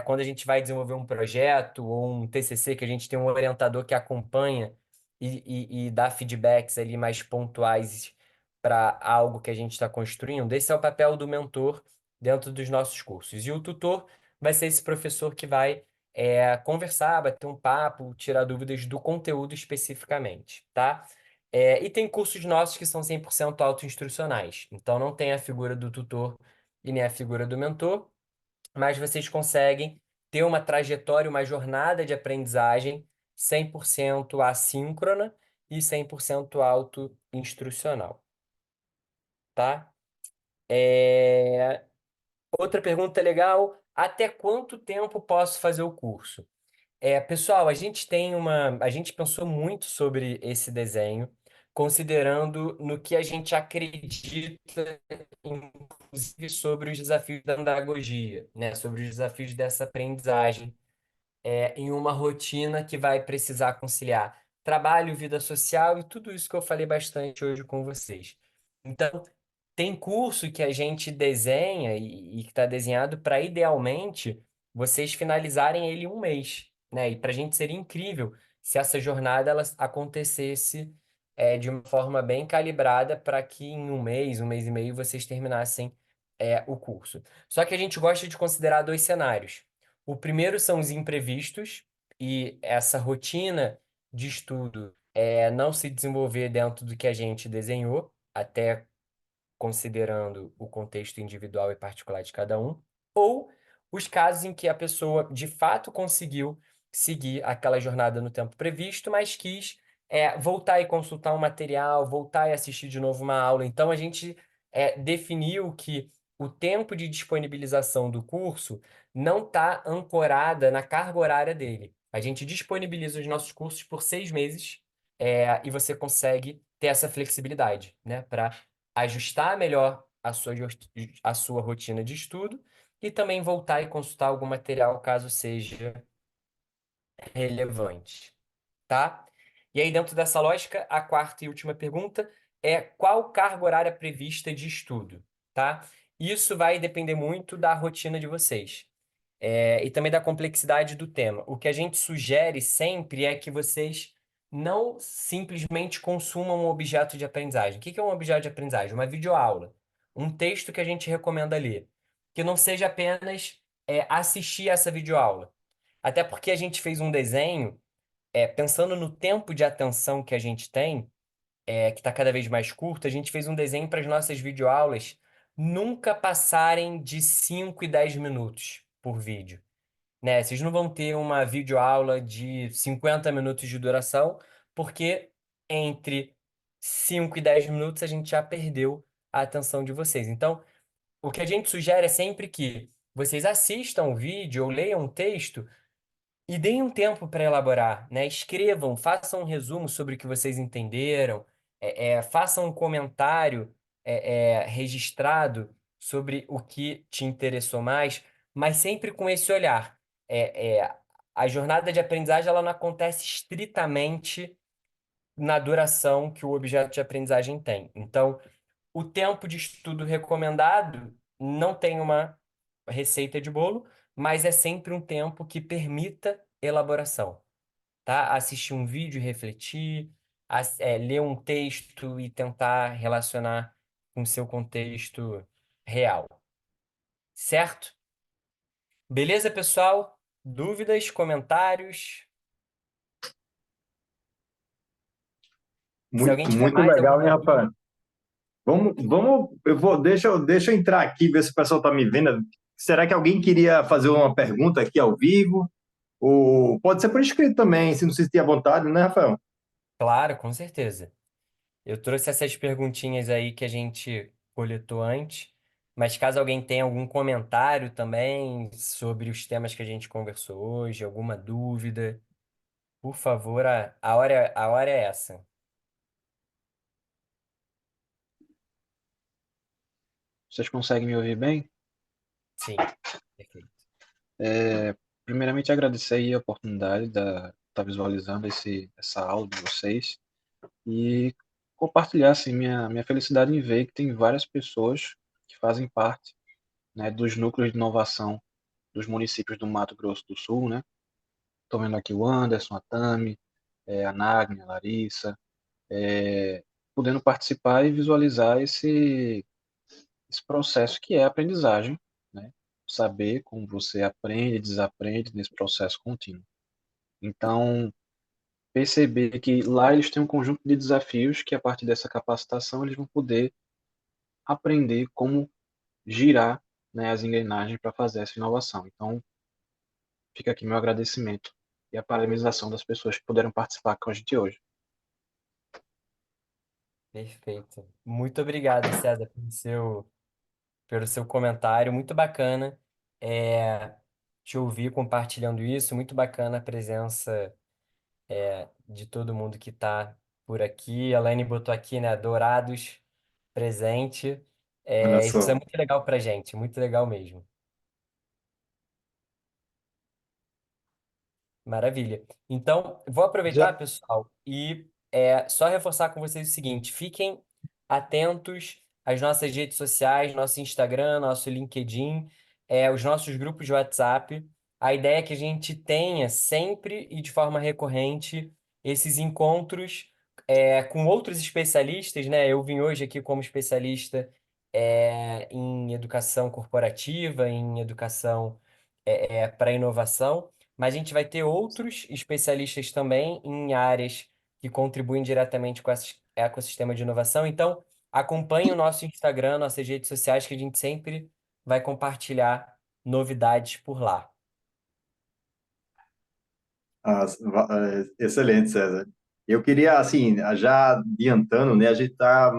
[SPEAKER 2] quando a gente vai desenvolver um projeto ou um TCC, que a gente tem um orientador que acompanha e dá feedbacks ali mais pontuais para algo que a gente está construindo. Esse é o papel do mentor dentro dos nossos cursos. E o tutor vai ser esse professor que vai conversar, bater um papo, tirar dúvidas do conteúdo especificamente, tá? E tem cursos nossos que são 100% autoinstrucionais. Então não tem a figura do tutor e nem a figura do mentor, mas vocês conseguem ter uma trajetória, uma jornada de aprendizagem 100% assíncrona e 100% auto-instrucional, tá? É, Outra pergunta legal: até quanto tempo posso fazer o curso? Pessoal, a gente pensou muito sobre esse desenho, considerando no que a gente acredita, inclusive sobre os desafios da andragogia, né? Sobre os desafios dessa aprendizagem, em uma rotina que vai precisar conciliar trabalho, vida social e tudo isso que eu falei bastante hoje com vocês. Então, tem curso que a gente desenha e que está desenhado para, idealmente, vocês finalizarem ele em um mês, né? E para a gente seria incrível se essa jornada ela acontecesse de uma forma bem calibrada para que em um mês e meio, vocês terminassem o curso. Só que a gente gosta de considerar dois cenários. O primeiro são os imprevistos e essa rotina de estudo não se desenvolver dentro do que a gente desenhou, até considerando o contexto individual e particular de cada um, ou os casos em que a pessoa de fato conseguiu seguir aquela jornada no tempo previsto, mas quis voltar e consultar um material, voltar e assistir de novo uma aula. Então a gente definiu que o tempo de disponibilização do curso não está ancorada na carga horária dele. A gente disponibiliza os nossos cursos por 6 meses, e você consegue ter essa flexibilidade, né, para ajustar melhor a sua rotina de estudo e também voltar e consultar algum material caso seja relevante, tá? E aí, dentro dessa lógica, a quarta e última pergunta é: qual carga horária prevista de estudo, tá? Isso vai depender muito da rotina de vocês. E também da complexidade do tema. O que a gente sugere sempre é que vocês não simplesmente consumam um objeto de aprendizagem. O que que é um objeto de aprendizagem? Uma videoaula, um texto que a gente recomenda ler, que não seja apenas assistir essa videoaula. Até porque a gente fez um desenho, pensando no tempo de atenção que a gente tem, que está cada vez mais curto, a gente fez um desenho para as nossas videoaulas nunca passarem de 5 e 10 minutos por vídeo, né? Vocês não vão ter uma videoaula de 50 minutos de duração, porque entre 5 e 10 minutos a gente já perdeu a atenção de vocês. Então, o que a gente sugere é sempre que vocês assistam o vídeo ou leiam um texto e deem um tempo para elaborar, né? Escrevam, façam um resumo sobre o que vocês entenderam, façam um comentário registrado sobre o que te interessou mais, mas sempre com esse olhar. A jornada de aprendizagem ela não acontece estritamente na duração que o objeto de aprendizagem tem. Então, o tempo de estudo recomendado não tem uma receita de bolo, mas é sempre um tempo que permita elaboração, tá? Assistir um vídeo e refletir, ler um texto e tentar relacionar com o seu contexto real, certo? Beleza, pessoal? Dúvidas, comentários? Se alguém
[SPEAKER 1] Muito,
[SPEAKER 2] tiver
[SPEAKER 1] muito
[SPEAKER 2] mais
[SPEAKER 1] legal, hein,
[SPEAKER 2] alguma
[SPEAKER 1] Rafael?
[SPEAKER 2] dúvida,
[SPEAKER 1] Deixa eu entrar aqui, ver se o pessoal está me vendo. Será que alguém queria fazer uma pergunta aqui ao vivo? Ou pode ser por escrito também, se não se sentir à vontade, né, Rafael?
[SPEAKER 2] claro, com certeza. Eu trouxe essas perguntinhas aí que a gente coletou antes, mas caso alguém tenha algum comentário também sobre os temas que a gente conversou hoje, alguma dúvida, por favor, a hora é essa.
[SPEAKER 3] Vocês conseguem me ouvir bem?
[SPEAKER 2] Sim, perfeito.
[SPEAKER 3] Primeiramente, agradecer aí a oportunidade de estar visualizando essa aula de vocês e compartilhar assim, minha felicidade em ver que tem várias pessoas que fazem parte, né, dos núcleos de inovação dos municípios do Mato Grosso do Sul, né? Estou vendo aqui o Anderson, a Tami, a Nagni, a Larissa, podendo participar e visualizar esse processo que é a aprendizagem, né? Saber como você aprende e desaprende nesse processo contínuo. Então, perceber que lá eles têm um conjunto de desafios que, a partir dessa capacitação, eles vão poder aprender como girar, né, as engrenagens para fazer essa inovação. Então, fica aqui meu agradecimento e a parabenização das pessoas que puderam participar com a gente hoje.
[SPEAKER 2] Perfeito. Muito obrigado, César, pelo seu comentário. Muito bacana te ouvir compartilhando isso. Muito bacana a presença de todo mundo que está por aqui. A Laine botou aqui, né? Dourados presente.
[SPEAKER 1] Olha
[SPEAKER 2] Isso é
[SPEAKER 1] só.
[SPEAKER 2] muito legal pra gente, muito legal mesmo. Maravilha. Então, vou aproveitar,
[SPEAKER 1] Já,
[SPEAKER 2] pessoal, e só reforçar com vocês o seguinte: fiquem atentos às nossas redes sociais, nosso Instagram, nosso LinkedIn, os nossos grupos de WhatsApp. A ideia é que a gente tenha sempre e de forma recorrente esses encontros com outros especialistas, né? Eu vim hoje aqui como especialista em educação corporativa, em educação para inovação. Mas a gente vai ter outros especialistas também em áreas que contribuem diretamente com esse ecossistema de inovação. Então, acompanhe o nosso Instagram, nossas redes sociais, que a gente sempre vai compartilhar novidades por lá.
[SPEAKER 1] excelente, César. Eu queria, assim, já adiantando, né? A gente está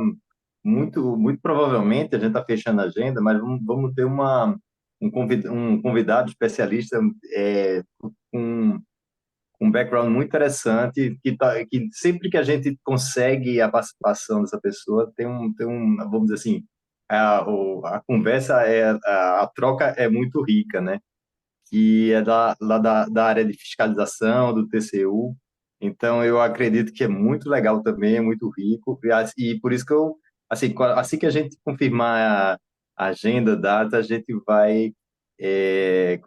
[SPEAKER 1] muito provavelmente, a gente está fechando a agenda, mas vamos ter um convidado especialista com um background muito interessante, que sempre que a gente consegue a participação dessa pessoa, vamos dizer assim, a conversa, a troca é muito rica, né? Que é lá da área de fiscalização, do TCU. Então, eu acredito que é muito legal também, é muito rico. E por isso que assim que a gente confirmar a agenda, a data, a gente vai, é,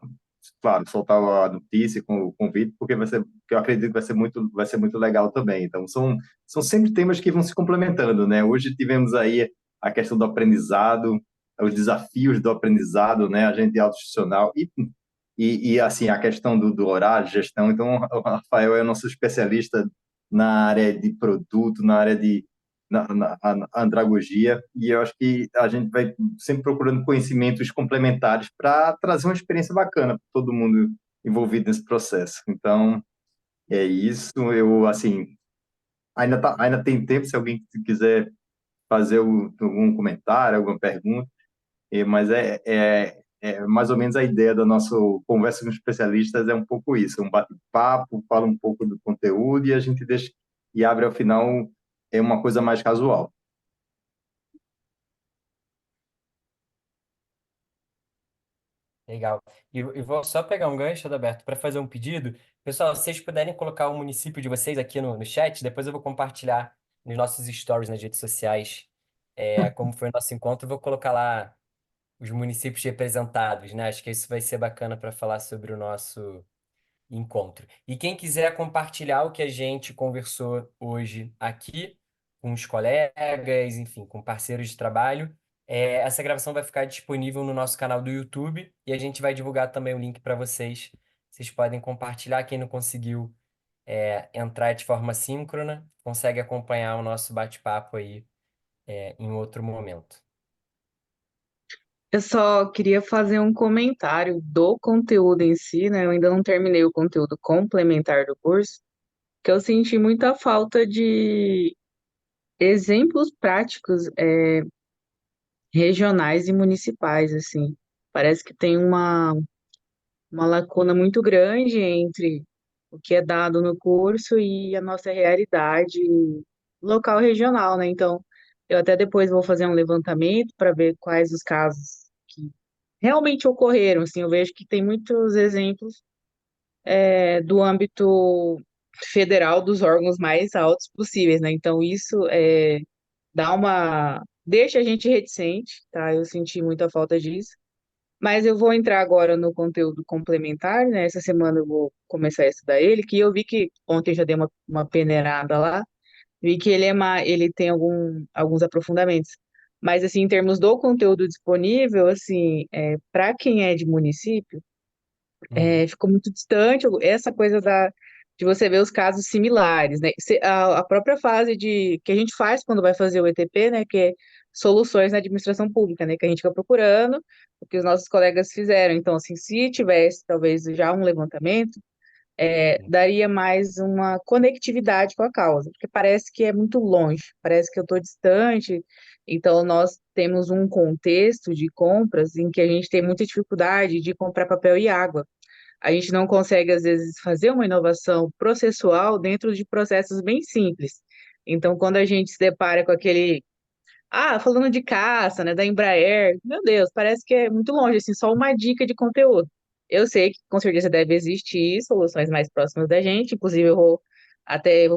[SPEAKER 1] claro, soltar a notícia com o convite, porque eu acredito que vai ser muito legal também. Então, são sempre temas que vão se complementando, né? Hoje tivemos aí a questão do aprendizado, os desafios do aprendizado, né? A gente é autoinstitucional assim, a questão do horário, gestão. Então, o Rafael é o nosso especialista na área de produto, na área de na andragogia, e eu acho que a gente vai sempre procurando conhecimentos complementares para trazer uma experiência bacana para todo mundo envolvido nesse processo. Então, é isso. Eu, assim, ainda tem tempo, se alguém quiser fazer algum comentário, alguma pergunta. Mas é mais ou menos a ideia da nossa conversa com especialistas é um pouco isso, um bate-papo, fala um pouco do conteúdo e a gente deixa e abre ao final uma coisa mais casual.
[SPEAKER 2] Legal. E vou só pegar um gancho, Adalberto, para fazer um pedido. Pessoal, se vocês puderem colocar o município de vocês aqui no chat, depois eu vou compartilhar nos nossos stories nas redes sociais como foi o nosso encontro. Eu vou colocar lá os municípios representados, né? Acho que isso vai ser bacana para falar sobre o nosso encontro. E quem quiser compartilhar o que a gente conversou hoje aqui com os colegas, enfim, com parceiros de trabalho, essa gravação vai ficar disponível no nosso canal do YouTube e a gente vai divulgar também o link para vocês. Vocês podem compartilhar. Quem não conseguiu entrar de forma síncrona, consegue acompanhar o nosso bate-papo aí em outro momento.
[SPEAKER 4] Eu só queria fazer um comentário do conteúdo em si, né? Eu ainda não terminei o conteúdo complementar do curso, que eu senti muita falta de exemplos práticos, regionais e municipais, assim. Parece que tem uma lacuna muito grande entre o que é dado no curso e a nossa realidade local e regional, né? Então, eu até depois vou fazer um levantamento para ver quais os casos que realmente ocorreram. Assim, eu vejo que tem muitos exemplos do âmbito federal dos órgãos mais altos possíveis, né? Então, isso deixa a gente reticente, tá? Eu senti muita falta disso. Mas eu vou entrar agora no conteúdo complementar, né? Essa semana eu vou começar a estudar ele, que eu vi que ontem já dei uma peneirada lá, vi que ele tem alguns aprofundamentos. Mas, assim, em termos do conteúdo disponível, assim, para quem é de município,
[SPEAKER 2] Uhum.
[SPEAKER 4] ficou muito distante essa coisa de você ver os casos similares, né? A própria fase de que a gente faz quando vai fazer o ETP, né? Que é soluções na administração pública, né? Que a gente fica procurando o que os nossos colegas fizeram. Então, assim, se tivesse talvez já um levantamento, daria mais uma conectividade com a causa, porque parece que é muito longe, parece que eu estou distante. Então, nós temos um contexto de compras em que a gente tem muita dificuldade de comprar papel e água. A gente não consegue, às vezes, fazer uma inovação processual dentro de processos bem simples. Então, quando a gente se depara com aquele, falando de caça, né, da Embraer, meu Deus, parece que é muito longe, assim, só uma dica de conteúdo. Eu sei que com certeza deve existir soluções mais próximas da gente, inclusive vou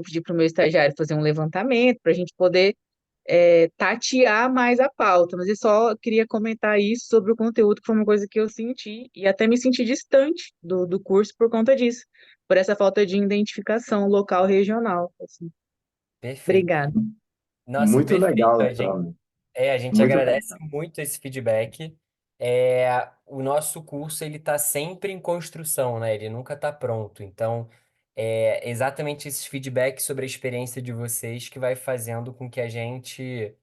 [SPEAKER 4] pedir para o meu estagiário fazer um levantamento para a gente poder tatear mais a pauta, mas eu só queria comentar isso sobre o conteúdo, que foi uma coisa que eu senti, e até me senti distante do curso por conta disso, por essa falta de identificação local regional, assim.
[SPEAKER 2] Perfeito.
[SPEAKER 4] Obrigada.
[SPEAKER 2] Nossa,
[SPEAKER 1] Muito
[SPEAKER 2] perfeito.
[SPEAKER 1] legal, Tami.
[SPEAKER 2] A gente
[SPEAKER 1] Muito
[SPEAKER 2] agradece
[SPEAKER 1] legal.
[SPEAKER 2] muito esse feedback. O nosso curso ele está sempre em construção, né? Ele nunca está pronto. Então, é exatamente esses feedbacks sobre a experiência de vocês que vai fazendo com que a gente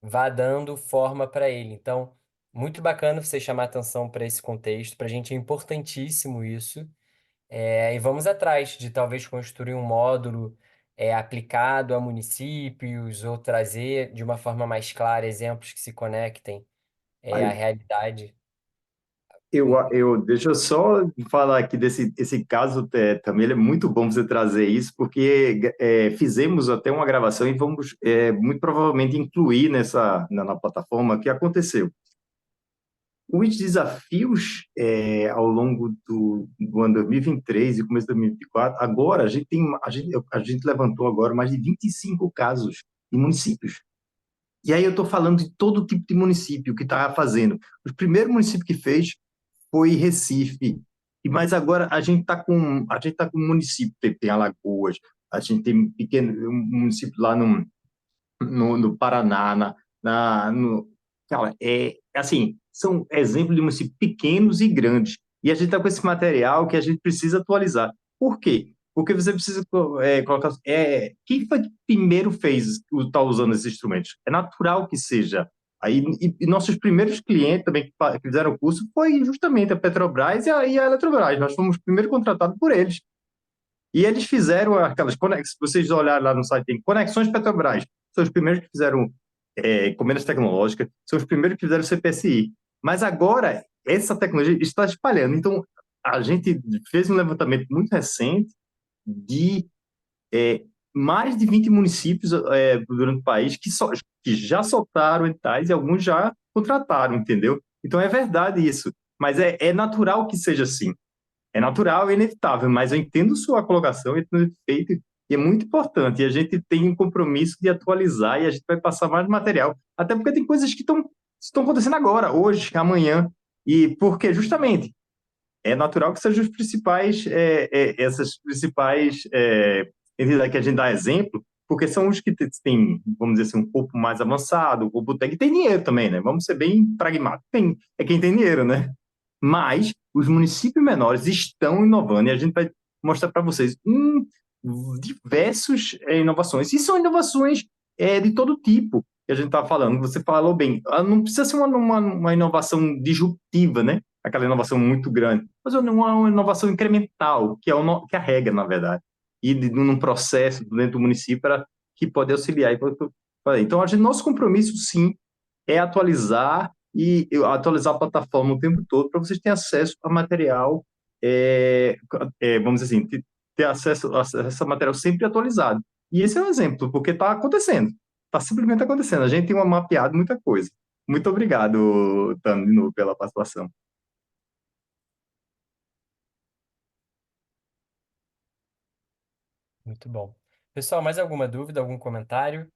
[SPEAKER 2] vá dando forma para ele. Então, muito bacana você chamar atenção para esse contexto. Para a gente é importantíssimo isso. E vamos atrás de talvez construir um módulo aplicado a municípios ou trazer de uma forma mais clara exemplos que se conectem à
[SPEAKER 1] Aí,
[SPEAKER 2] realidade.
[SPEAKER 1] deixa eu só falar aqui desse esse caso também, ele é muito bom você trazer isso, porque fizemos até uma gravação e vamos muito provavelmente incluir na plataforma o que aconteceu. Os desafios ao longo do ano 2023 e começo de 2024, agora a gente levantou agora mais de 25 casos de municípios. E aí eu estou falando de todo tipo de município que está fazendo. O primeiro município que fez foi Recife. Mas agora a gente tá com um município, tem Alagoas, a gente tem um município lá no Paraná, cara, assim, são exemplos de municípios pequenos e grandes. E a gente está com esse material que a gente precisa atualizar. Por quê? Porque você precisa colocar. Quem foi que primeiro está usando esses instrumentos? É natural que seja. Aí, e nossos primeiros clientes também que fizeram o curso foi justamente a Petrobras e a Eletrobras. Nós fomos primeiro contratados por eles. E eles fizeram aquelas conexões, se vocês olharem lá no site, tem Conexões Petrobras, são os primeiros que fizeram encomendas tecnológicas, são os primeiros que fizeram CPSI. Mas agora, essa tecnologia está espalhando. Então, a gente fez um levantamento muito recente de mais de 20 municípios durante o país que já soltaram editais e alguns já contrataram, entendeu? Então, é verdade isso. Mas é natural que seja assim. É natural e inevitável, mas eu entendo sua colocação, entendo o feito, e é muito importante. E a gente tem um compromisso de atualizar e a gente vai passar mais material. Até porque tem coisas que estão acontecendo agora, hoje, amanhã. E porque, justamente, é natural que sejam os principais, essas principais entidades que a gente dá exemplo, porque são os que têm, vamos dizer assim, um corpo mais avançado, um corpo técnico, e tem dinheiro também, né? Vamos ser bem pragmáticos. É quem tem dinheiro, né? Mas os municípios menores estão inovando e a gente vai mostrar para vocês diversas inovações. E são inovações de todo tipo que a gente está falando. Você falou bem, não precisa ser uma inovação disruptiva, né? Aquela inovação muito grande, mas uma inovação incremental, que é a regra, na verdade, e num processo dentro do município que pode auxiliar. Então, nosso compromisso, sim, é atualizar e atualizar a plataforma o tempo todo para vocês terem acesso a material, vamos dizer assim, ter acesso a material sempre atualizado. E esse é um exemplo, porque está acontecendo, está simplesmente acontecendo. A gente tem uma mapeado muita coisa. Muito obrigado, Tami, de novo, pela participação.
[SPEAKER 2] Muito bom. Pessoal, mais alguma dúvida, algum comentário?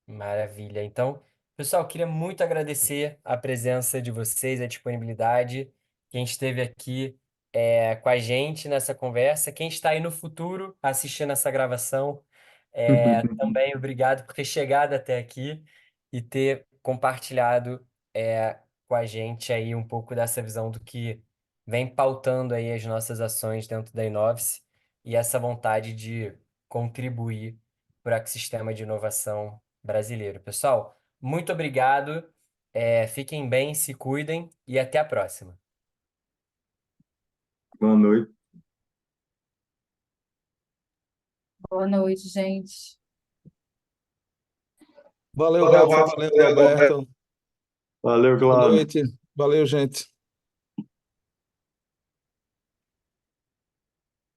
[SPEAKER 2] Maravilha. Então, pessoal, queria muito agradecer a presença de vocês, a disponibilidade, quem esteve aqui com a gente nessa conversa, quem está aí no futuro assistindo essa gravação, também obrigado por ter chegado até aqui e ter compartilhado com a gente aí um pouco dessa visão do que vem pautando aí as nossas ações dentro da Inovis e essa vontade de contribuir para o ecossistema de inovação brasileiro. Pessoal, muito obrigado, fiquem bem, se cuidem e até a próxima.
[SPEAKER 5] Boa noite.
[SPEAKER 6] Boa noite, gente.
[SPEAKER 7] Valeu, Rafa. Valeu, Roberto.
[SPEAKER 5] Valeu,
[SPEAKER 7] Boa
[SPEAKER 5] Cláudio.
[SPEAKER 7] noite. Valeu, gente.